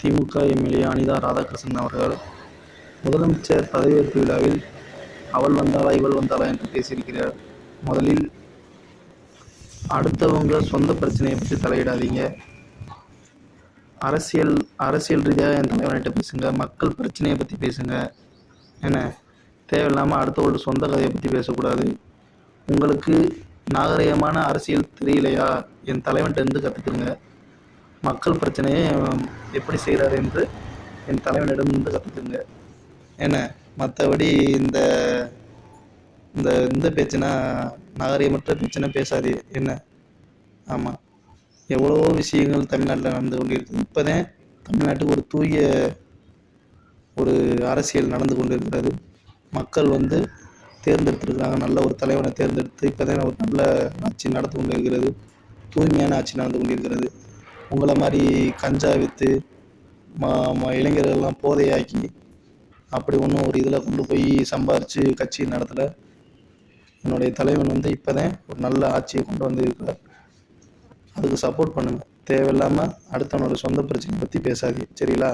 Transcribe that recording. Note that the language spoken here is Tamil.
திமுக எம்எல்ஏ அனிதா ராதாகிருஷ்ணன் அவர்கள் முதலமைச்சர் பதவியேற்பு விழாவில் அவள் வந்தாளா இவள் வந்தாளா என்று பேசியிருக்கிறார். முதலில் அடுத்தவங்க சொந்த பிரச்சனையை பற்றி தலையிடாதீங்க. அரசியல் ரீதியாக என் தலைவன்கிட்ட பேசுங்க. மக்கள் பிரச்சனையை பற்றி பேசுங்க. என்ன தேவையில்லாமல் அடுத்தவங்களோட சொந்த கதையை பற்றி பேசக்கூடாது. உங்களுக்கு நாகரிகமான அரசியல் தெரியலையா, என் தலைவன்கிட்ட இருந்து கற்றுக்குங்க. மக்கள் பிரச்சனையை எப்படி செய்கிறார் என்று என் தலைவனிடமிருந்து கற்றுக்குங்க. என்ன மற்றபடி இந்த இந்த இந்த பேச்சுனா நாகரிகமற்ற பேச்சுனா பேசாதே. என்ன ஆமாம், எவ்வளோ விஷயங்கள் தமிழ்நாட்டில் நடந்து கொண்டிருக்குது. இப்போ தான் தமிழ்நாட்டுக்கு ஒரு தூய ஒரு அரசியல் நடந்து கொண்டிருக்கிறது. மக்கள் தேர்ந்தெடுத்துருக்காங்க, நல்ல ஒரு தலைவனை தேர்ந்தெடுத்து இப்போ தான் ஒரு நல்ல ஆட்சி நடந்து கொண்டிருக்கிறது. தூய்மையான ஆட்சி நடந்து கொண்டிருக்கிறது. உங்களை மாதிரி கஞ்சா விற்று இளைஞர்கள்லாம் போதையாக்கி அப்படி ஒன்றும் ஒரு இதில் கொண்டு போய் சம்பாரித்து கட்சி நடத்தலை. என்னுடைய தலைவன் இப்போ தான் ஒரு நல்ல ஆட்சியை கொண்டு வந்திருக்கிறார். அதுக்கு சப்போர்ட் பண்ணுங்கள். தேவையில்லாமல் அடுத்தவனோட சொந்த பிரச்சனையை பற்றி பேசாதீங்க. சரிங்களா?